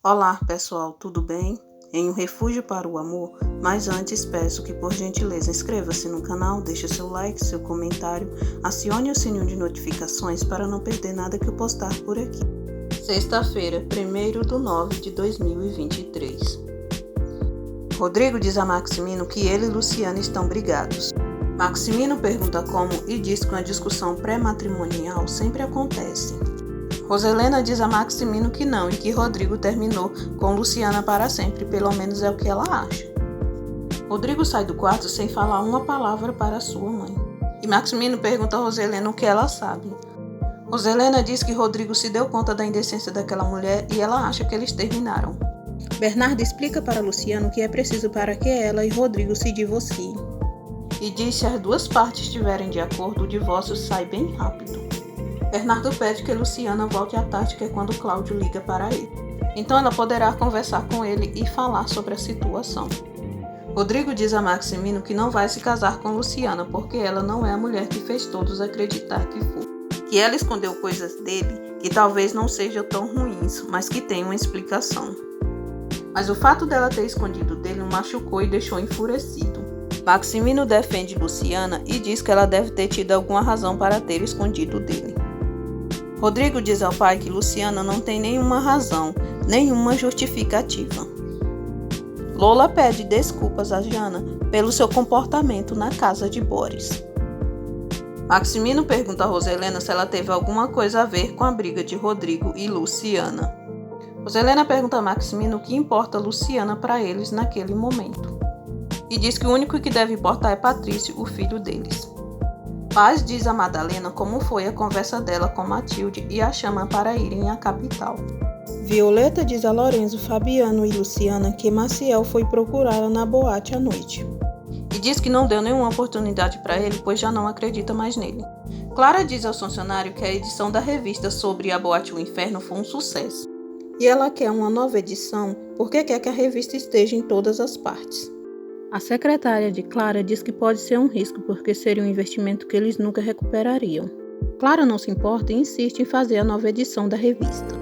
Olá pessoal, tudo bem? Em um refúgio para o amor, mas antes peço que por gentileza inscreva-se no canal, deixe seu like, seu comentário, acione o sininho de notificações para não perder nada que eu postar por aqui. Sexta-feira, 1º de 9 de 2023. Rodrigo diz a Maximino que ele e Luciana estão brigados. Maximino pergunta como e diz que uma discussão pré-matrimonial sempre acontece. Roselena diz a Maximino que não e que Rodrigo terminou com Luciana para sempre, pelo menos é o que ela acha. Rodrigo sai do quarto sem falar uma palavra para sua mãe. E Maximino pergunta a Roselena o que ela sabe. Roselena diz que Rodrigo se deu conta da indecência daquela mulher e ela acha que eles terminaram. Bernardo explica para Luciana o que é preciso para que ela e Rodrigo se divorciem. E diz que se as duas partes estiverem de acordo, o divórcio sai bem rápido. Bernardo pede que Luciana volte à tarde, que é quando Cláudio liga para ele. Então ela poderá conversar com ele e falar sobre a situação. Rodrigo diz a Maximino que não vai se casar com Luciana porque ela não é a mulher que fez todos acreditar que foi. Que ela escondeu coisas dele que talvez não sejam tão ruins, mas que tem uma explicação. Mas o fato dela ter escondido dele o machucou e deixou enfurecido. Maximino defende Luciana e diz que ela deve ter tido alguma razão para ter escondido dele. Rodrigo diz ao pai que Luciana não tem nenhuma razão, nenhuma justificativa. Lola pede desculpas a Jana pelo seu comportamento na casa de Boris. Maximino pergunta a Roselena se ela teve alguma coisa a ver com a briga de Rodrigo e Luciana. Roselena pergunta a Maximino o que importa Luciana para eles naquele momento. E diz que o único que deve importar é Patrício, o filho deles. Paz diz a Madalena como foi a conversa dela com Matilde e a chama para irem à capital. Violeta diz a Lorenzo, Fabiano e Luciana que Maciel foi procurá-la na boate à noite. E diz que não deu nenhuma oportunidade para ele, pois já não acredita mais nele. Clara diz ao funcionário que a edição da revista sobre a boate O Inferno foi um sucesso. E ela quer uma nova edição porque quer que a revista esteja em todas as partes. A secretária de Clara diz que pode ser um risco porque seria um investimento que eles nunca recuperariam. Clara não se importa e insiste em fazer a nova edição da revista.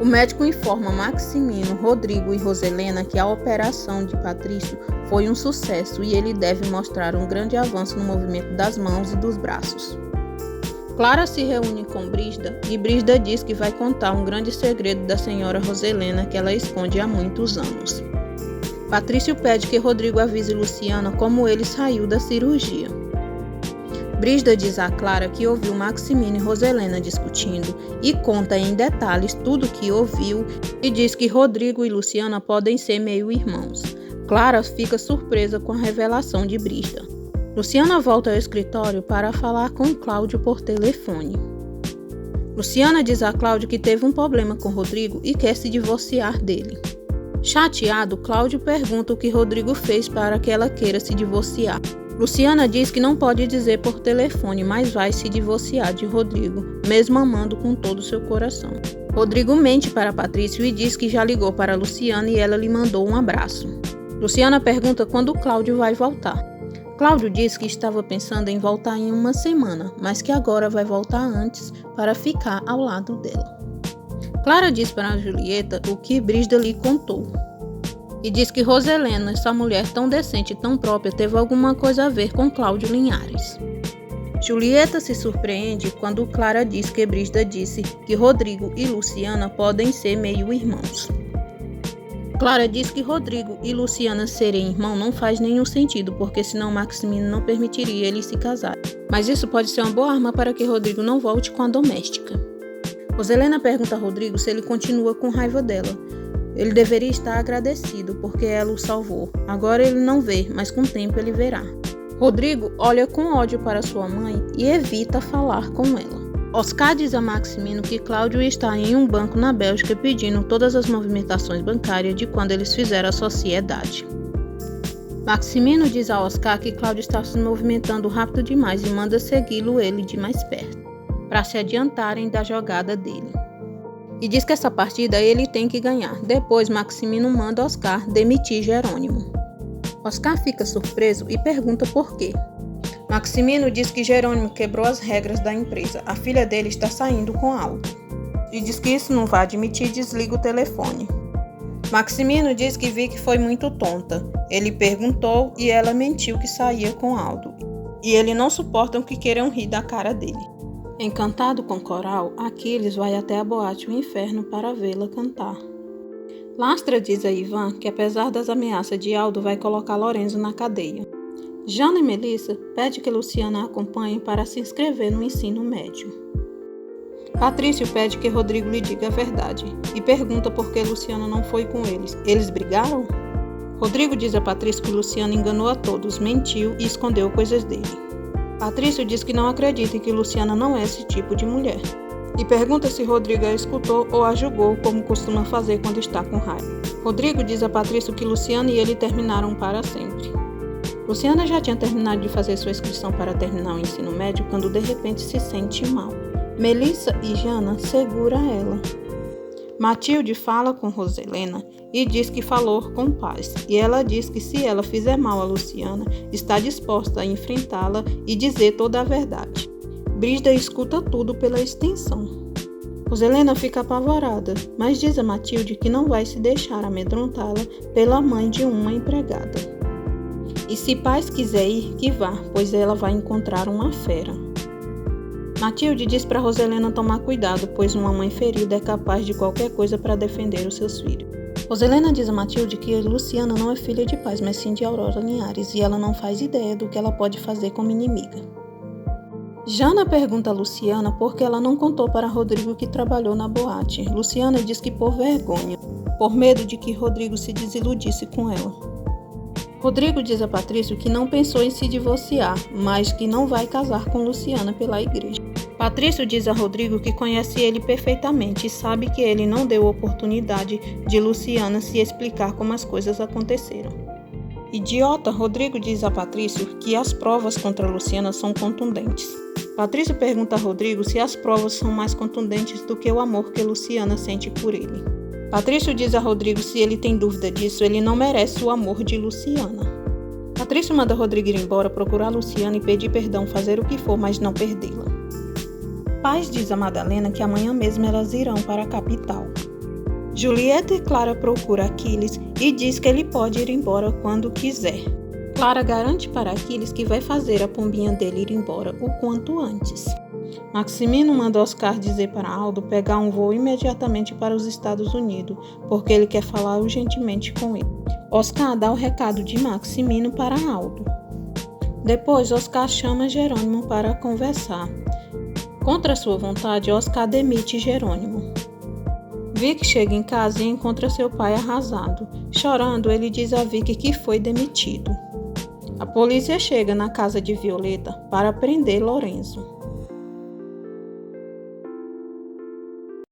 O médico informa Maximino, Rodrigo e Roselena que a operação de Patrício foi um sucesso e ele deve mostrar um grande avanço no movimento das mãos e dos braços. Clara se reúne com Brígida e Brígida diz que vai contar um grande segredo da senhora Roselena que ela esconde há muitos anos. Patrício pede que Rodrigo avise Luciana como ele saiu da cirurgia. Brígida diz a Clara que ouviu Maximino e Roselena discutindo e conta em detalhes tudo o que ouviu e diz que Rodrigo e Luciana podem ser meio-irmãos. Clara fica surpresa com a revelação de Brígida. Luciana volta ao escritório para falar com Cláudio por telefone. Luciana diz a Cláudio que teve um problema com Rodrigo e quer se divorciar dele. Chateado, Cláudio pergunta o que Rodrigo fez para que ela queira se divorciar. Luciana diz que não pode dizer por telefone, mas vai se divorciar de Rodrigo, mesmo amando com todo o seu coração. Rodrigo mente para Patrício e diz que já ligou para Luciana e ela lhe mandou um abraço. Luciana pergunta quando Cláudio vai voltar. Cláudio diz que estava pensando em voltar em uma semana, mas que agora vai voltar antes para ficar ao lado dela. Clara diz para Julieta o que Brígida lhe contou. E diz que Roselena, essa mulher tão decente e tão própria, teve alguma coisa a ver com Cláudio Linhares. Julieta se surpreende quando Clara diz que Brígida disse que Rodrigo e Luciana podem ser meio-irmãos. Clara diz que Rodrigo e Luciana serem irmãos não faz nenhum sentido, porque senão Maximino não permitiria eles se casarem. Mas isso pode ser uma boa arma para que Rodrigo não volte com a doméstica. Roselena pergunta a Rodrigo se ele continua com raiva dela. Ele deveria estar agradecido porque ela o salvou. Agora ele não vê, mas com o tempo ele verá. Rodrigo olha com ódio para sua mãe e evita falar com ela. Oscar diz a Maximino que Cláudio está em um banco na Bélgica pedindo todas as movimentações bancárias de quando eles fizeram a sociedade. Maximino diz a Oscar que Cláudio está se movimentando rápido demais e manda segui-lo ele de mais perto, para se adiantarem da jogada dele. E diz que essa partida ele tem que ganhar. Depois Maximino manda Oscar demitir Jerônimo. Oscar fica surpreso e pergunta por quê. Maximino diz que Jerônimo quebrou as regras da empresa. A filha dele está saindo com Aldo. E diz que isso não vai admitir e desliga o telefone. Maximino diz que Vicky foi muito tonta. Ele perguntou e ela mentiu que saía com Aldo. E ele não suportam que queiram rir da cara dele. Encantado com Coral, Aquiles vai até a boate O Inferno para vê-la cantar. Lastra diz a Ivan que apesar das ameaças de Aldo vai colocar Lorenzo na cadeia. Jana e Melissa pedem que Luciana a acompanhe para se inscrever no ensino médio. Patrício pede que Rodrigo lhe diga a verdade e pergunta por que Luciana não foi com eles. Eles brigaram? Rodrigo diz a Patrício que Luciana enganou a todos, mentiu e escondeu coisas dele. Patrício diz que não acredita e que Luciana não é esse tipo de mulher. E pergunta se Rodrigo a escutou ou a julgou, como costuma fazer quando está com raiva. Rodrigo diz a Patrício que Luciana e ele terminaram para sempre. Luciana já tinha terminado de fazer sua inscrição para terminar o ensino médio quando de repente se sente mal. Melissa e Jana seguram ela. Matilde fala com Roselena e diz que falou com paz. E ela diz que se ela fizer mal a Luciana, está disposta a enfrentá-la e dizer toda a verdade. Brígida escuta tudo pela extensão. Roselena fica apavorada, mas diz a Matilde que não vai se deixar amedrontá-la pela mãe de uma empregada. E se Paz quiser ir, que vá, pois ela vai encontrar uma fera. Matilde diz para Roselena tomar cuidado, pois uma mãe ferida é capaz de qualquer coisa para defender os seus filhos. Roselena diz a Matilde que Luciana não é filha de Paz, mas sim de Aurora Linhares, e ela não faz ideia do que ela pode fazer como inimiga. Jana pergunta a Luciana por que ela não contou para Rodrigo que trabalhou na boate. Luciana diz que por vergonha, por medo de que Rodrigo se desiludisse com ela. Rodrigo diz a Patrício que não pensou em se divorciar, mas que não vai casar com Luciana pela igreja. Patrício diz a Rodrigo que conhece ele perfeitamente e sabe que ele não deu oportunidade de Luciana se explicar como as coisas aconteceram. Idiota, Rodrigo diz a Patrício que as provas contra Luciana são contundentes. Patrício pergunta a Rodrigo se as provas são mais contundentes do que o amor que Luciana sente por ele. Patrício diz a Rodrigo se ele tem dúvida disso, ele não merece o amor de Luciana. Patrício manda Rodrigo ir embora, procurar Luciana e pedir perdão, fazer o que for, mas não perdê-la. Paz diz a Madalena que amanhã mesmo elas irão para a capital. Julieta e Clara procuram Aquiles e diz que ele pode ir embora quando quiser. Clara garante para Aquiles que vai fazer a pombinha dele ir embora o quanto antes. Maximino manda Oscar dizer para Aldo pegar um voo imediatamente para os Estados Unidos, porque ele quer falar urgentemente com ele. Oscar dá o recado de Maximino para Aldo. Depois, Oscar chama Jerônimo para conversar. Contra sua vontade, Oscar demite Jerônimo. Vicky chega em casa e encontra seu pai arrasado. Chorando, ele diz a Vicky que foi demitido. A polícia chega na casa de Violeta para prender Lorenzo.